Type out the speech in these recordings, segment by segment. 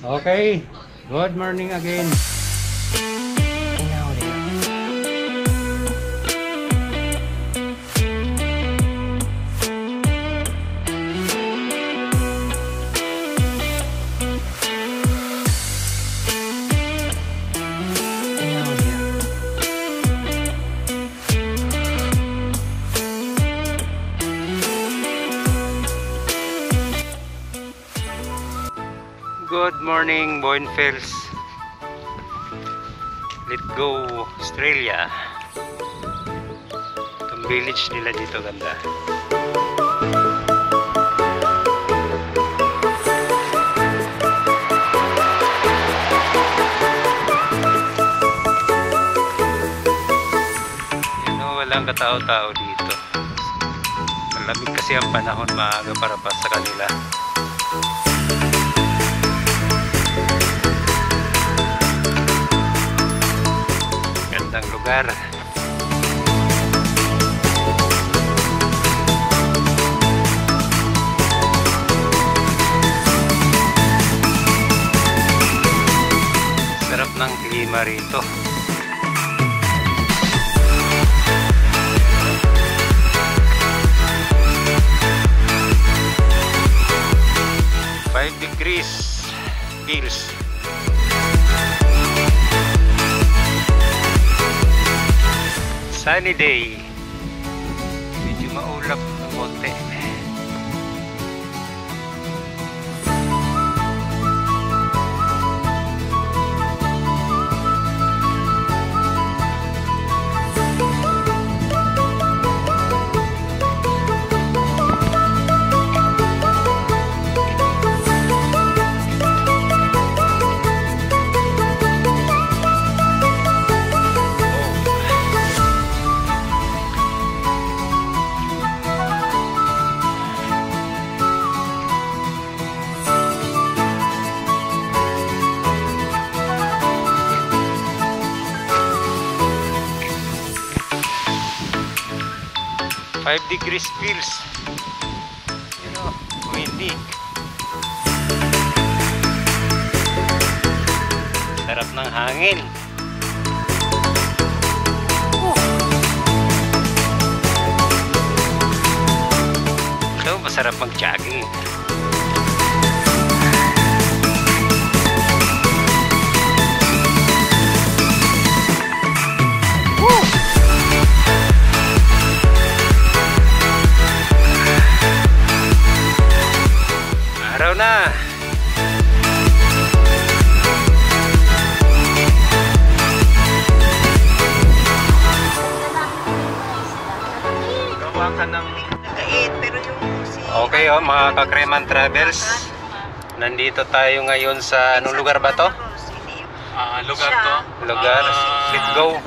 Okay, good morning again. Good morning, Boinfields. Let's go Australia. Itong village nila dito ganda. Walang katao-tao dito. Malamig kasi ang panahon, maaga para pa sa kanila. Gandang lugar. Sarap ng klima rito. Degrees Celsius. Sunny day. Medyo maulap ng konti. Five degrees Celsius. You know, windy. Sarap ng hangin. Ito, masarap mag-jogging. Araw na. Gawa ka ng pero yung okay mga ka-Creman Travels. Nandito tayo ngayon sa anong lugar ba to? Lugar to? Lugar. Let's go.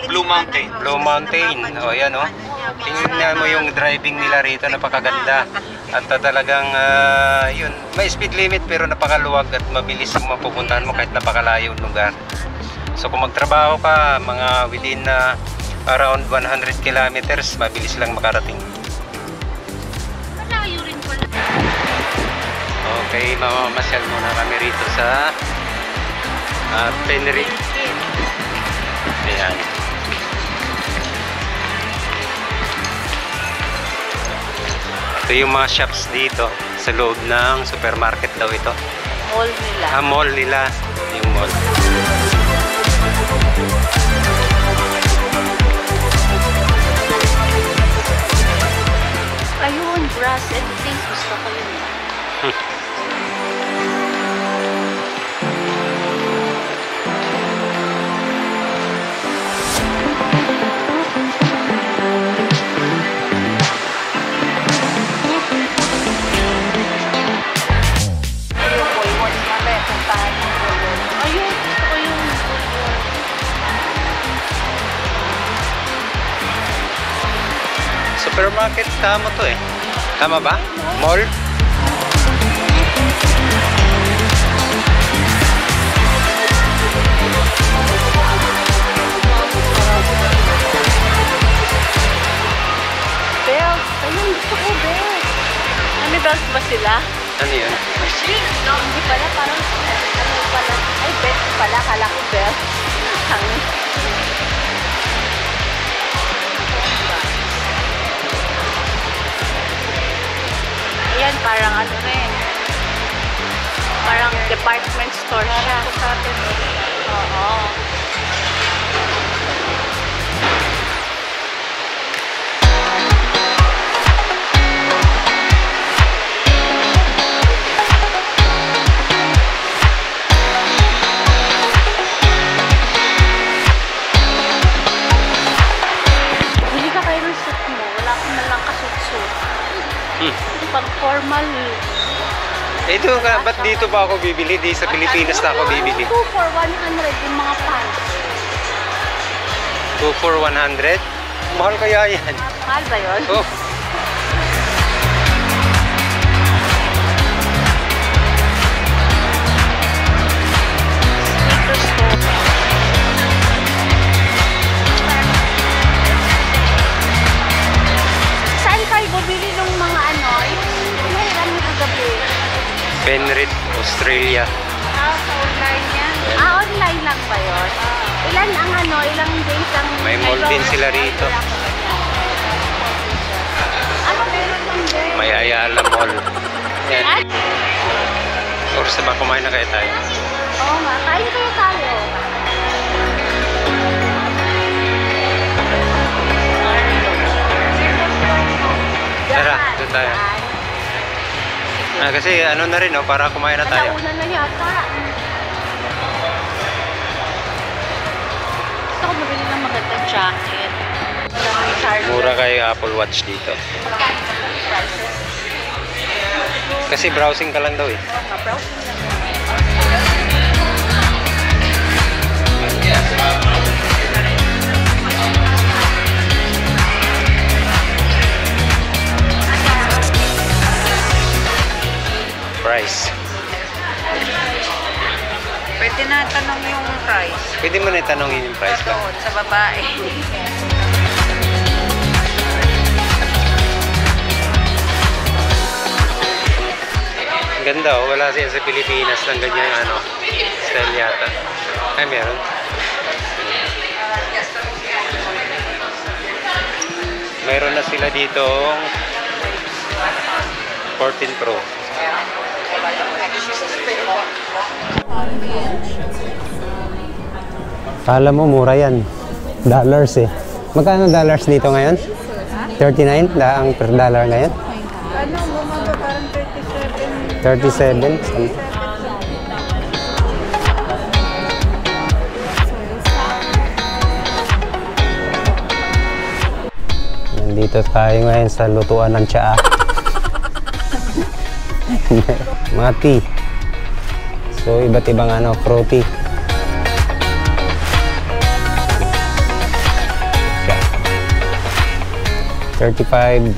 Blue Mountain. Blue Mountain. O yan o. Tingnan mo yung driving nila rito, napakaganda. At talagang yun, may speed limit pero napakaluwag at mabilis ang mapupuntahan mo kahit napakalayo yung lugar. So kung magtrabaho ka, mga within around 100 kilometers, mabilis lang makarating. Malayo rin pala. Okay, mamamasyal muna kami rito sa Penrith. Ayan. Ito yung mga shops dito sa loob ng supermarket daw ito. Mall nila. Mall nila. Yung mall. Ayun, grass and things. Gusto ko yun. Supermarket, tama to eh. Tama ba? Mall? Bells. Ayun, gusto ko bells. Ano bells ba sila? Ano yun? Machine. No, hindi pala. Parang lang. Ayan, parang ano rin. Parang department store siya. Oo. Bili ka kayo ng suit mo. Wala akong nalang kasut-suit. Pag formal. Ito nga, ba't dito pa ako bibili? Di sa Pilipinas na ako bibili. 2 for 100 yung mga pants. 2 for 100? Mahal kaya yan. Mahal ba yun? Oh. Saan kayo bumili ng mga ano? Yung nahiram nyo kagabi? Penrith, Australia. Sa online yan? Online lang ba yun? Ilan ang ano? Ilang days ang... May mall din sila rito. Ano meron lang din? May Ayala Mall. Yan. Oras na ba kumain na kaya tayo? Oo nga, kain kayo tayo. Tara, doon tayo. Kasi ano na rin, no, para kumain na tayo. Nauna na yata. Gusto ko mabili ng magandang jacket. Mura kay Apple Watch dito. Kasi browsing ka lang daw eh. Price. Pwede na tanong yung price. Pwede mo na itanongin yung price lang. Sa babae. Ganda oh, wala siya sa Pilipinas ng ganyan ano, style yata. Ay, meron. Meron na sila dito 14 Pro. Kala mo mura yan. Dollars eh. Magkano dollars dito ngayon? 39 ang per dollar ngayon? Ano, bumaga parang 37? Nandito tayo ngayon sa lutuan ng tsaa. Mga tea. So, iba't ibang ano, fruity. $35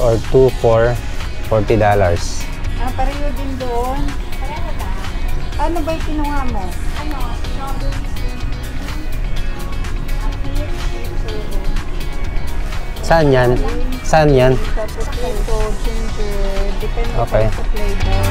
or 2 for $40. pareho din doon. Pareho ba? Ano ba yung kinuha mo? Ano? Saan yan? Saan yan? Tapos ito, ginger. Depende Okay. sa flavor.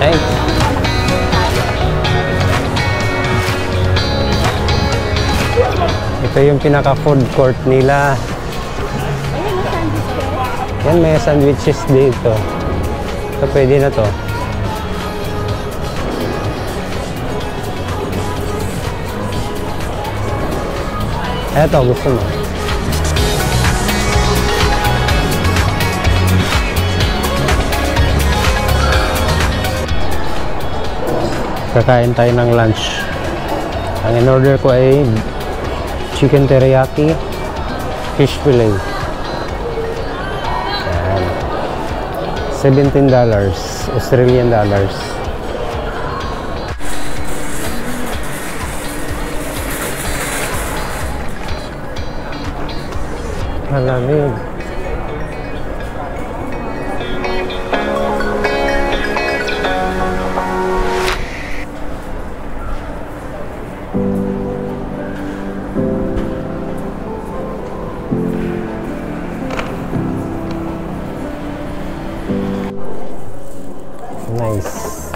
Hey. Ito yung pinaka food court nila. Yan, may sandwiches dito. So, pwede na to. Eto, gusto mo. Kakain tayo ng lunch. Ang in-order ko ay chicken teriyaki, fish fillet. Yan. $17 Australian dollars. Malamig. Nice.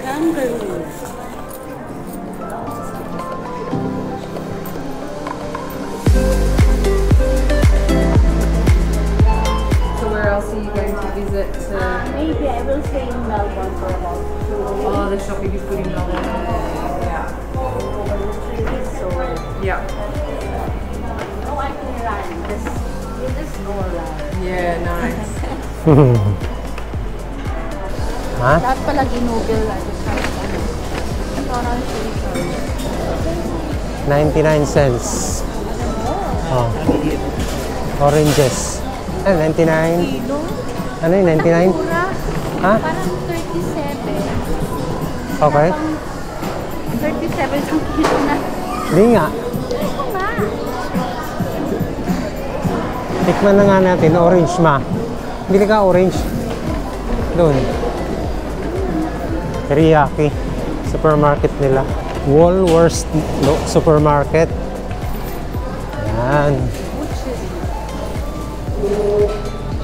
Kangaroo. So where else are you going to visit? Maybe I will stay in Melbourne for about 2 weeks. Oh, the shopping is good in Melbourne. Yeah. Over the 3 weeks, so Yeah. no, I can run. You just go around. Yeah, nice. Ha? Lahat pala ginugol natin sa ano. Parang sure. 99 cents. Oh. Oranges. 99. Kilo? Ano yung 99? Mura. Ha? Parang 37. Okay. 37 ang kilo na. Hindi nga. Ito nga. Tikman na nga natin. Orange ma. Bili ka orange. Doon. Teriyaki. Supermarket nila. Woolworths supermarket. Yan.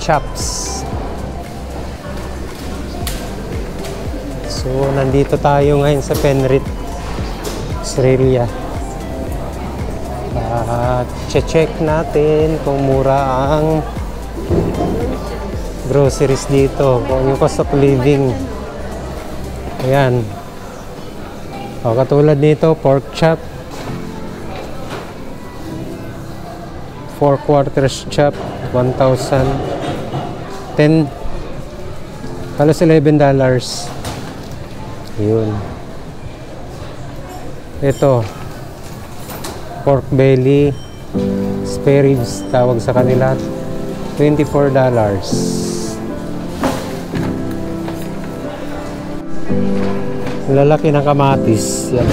Chops. So, nandito tayo ngayon sa Penrith, Australia. At check natin kung mura ang groceries dito, kung yung cost of living. Ayan. O, katulad nito, pork chop, 4 quarters chop, 1,000. 10, halos $11. Yun. Ito, pork belly, spare ribs, tawag sa kanila, $24. Lalaki ng kamatis. Yan.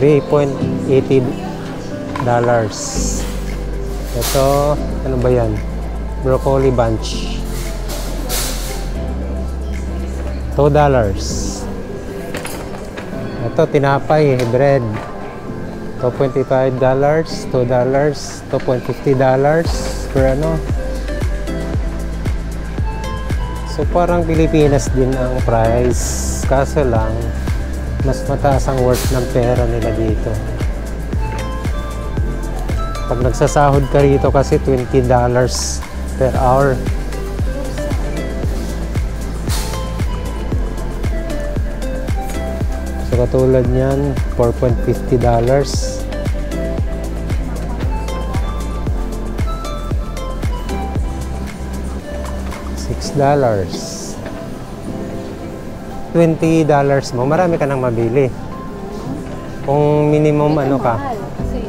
$3.80. Ito, ano ba yan? Broccoli bunch. $2. Ito, tinapay, bread. $2.25, $2, $2.50 per ano. So parang Pilipinas din ang price. Kaso lang, mas mataas ang worth ng pera nila dito. Pag nagsasahod ka rito kasi $20 per hour. So katulad niyan, $4.50. $6. $20 mo, marami ka nang mabili. Kung minimum ano ka. Mahal kasi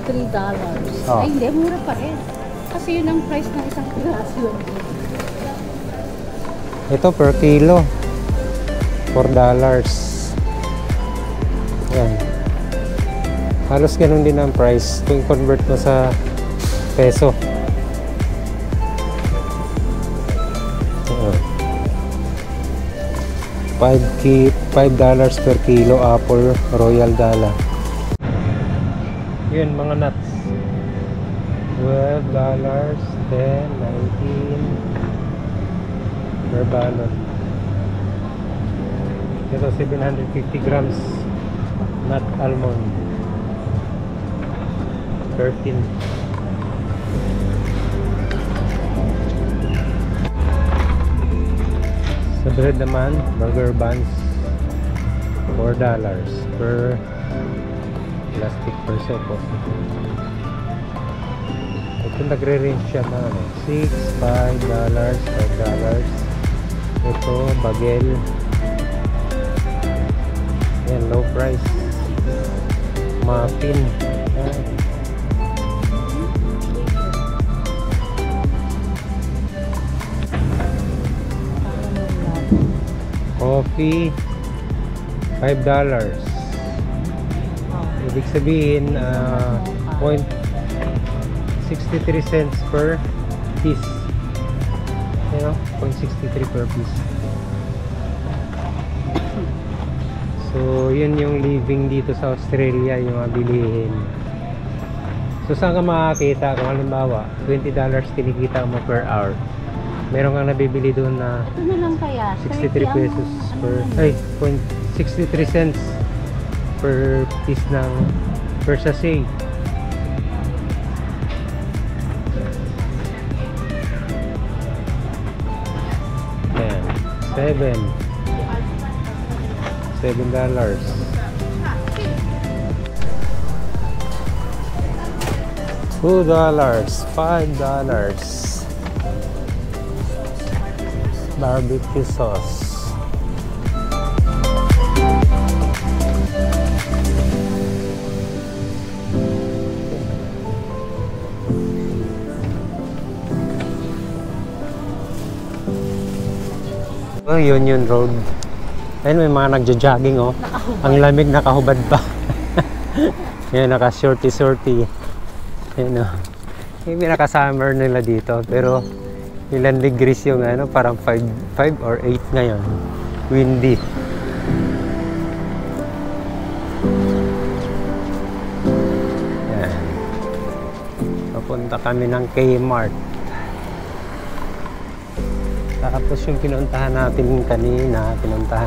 $3. Oh. Ay, hindi. Mura pa rin. Kasi yun ang price ng isang piraso lang. Ito per kilo. $4. Yan. Halos ganun din ang price kung convert mo sa peso. $5 per kilo apple Royal Gala. Yun, mga nuts. $12, $10, $19 per balot. Ito 750 grams nut almond. $13. Sa bread naman, burger buns, $4 per plastic per sopo. Ito nagre-range siya na ano, $6, $5, $5. Ito, bagel. Yan, low price. Muffin. Yan. Coffee, $5. Ibig sabihin, 0.63 cents per piece. You know, 0.63 per piece. So, yun yung living dito sa Australia, yung mga bilihin. So, saan ka makakita? Kung halimbawa, $20 kinikita mo per hour. Meron kang nabibili doon na Ano lang kaya? 63 pesos per, ay, 0.63 cents per piece ng per sachet. Ayan, $7. $2, $5. Barbecue sauce. Oh, Union Road. Ayun, may mga nagja-jogging, oh. Ang lamig, nakahubad pa. Yan, naka-shorty. Ayun, oh. Yung naka-summer nila dito, pero ilan degrees yung ano, parang 5 or 8 ngayon. Windy. Yan. Papunta kami ng Kmart. Tapos yung pinuntahan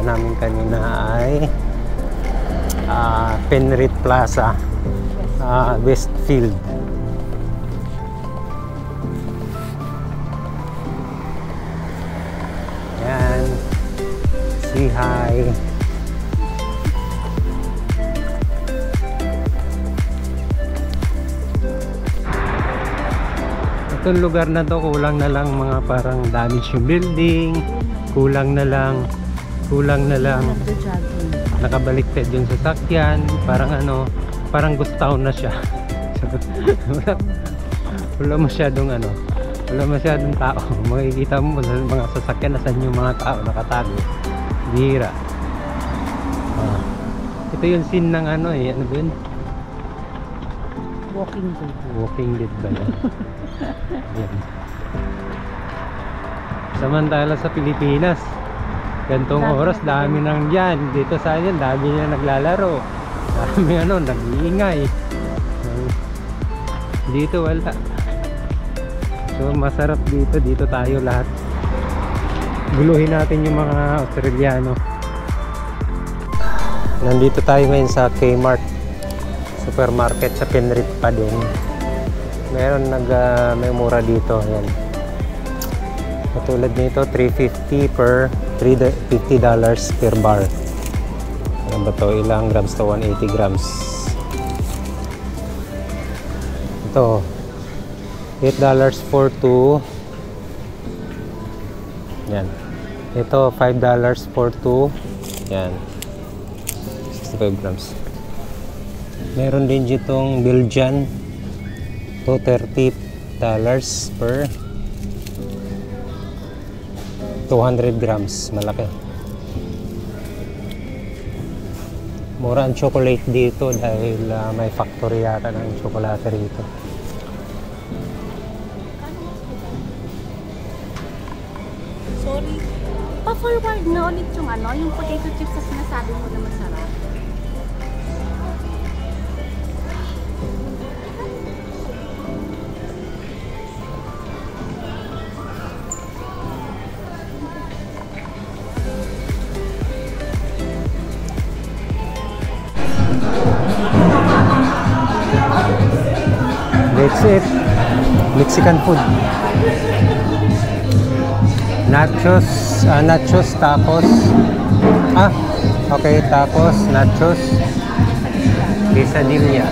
namin kanina ay Penrith Plaza, Westfield. Yan. Say hi. Itong lugar na to, kulang na lang mga parang damage yung building, kulang na lang nakabaliktad yung sasakyan, parang ano, parang ghost town na siya. wala masyadong tao. Makikita mo sa mga sasakyan nasan yung mga tao nakatago. Bihira. Ito yung scene ng ano eh, ano ba yun? Walking Dead ba yan? Yan. Samantala sa Pilipinas, gantong oras, dami nang dyan. Dito sa atin, dami na naglalaro. Dami ano, nag-iingay. Dito wala. So masarap dito. Dito tayo lahat. Guluhin natin yung mga Australiano. Nandito tayo ngayon sa Kmart supermarket sa Penrith pa din. Meron may mura dito. Ayan. Katulad nito, $3.50 per $50 per bar. Ano ba to? Ilang grams to? 180 grams. Ito, $8 for 2. Yan. Ito, $5 for 2. Yan. 65 grams. Meron din ditong Belgian. Ito, $30 per 200 grams. Malaki. Mura ang chocolate dito dahil may factory yata ng chocolate rito. Sorry. Pa-forward na ulit yung ano, yung potato chips na sinasabi mo na masarap. That's it. Mexican food. Nachos, tacos. Okay, tacos, nachos, quesadilla.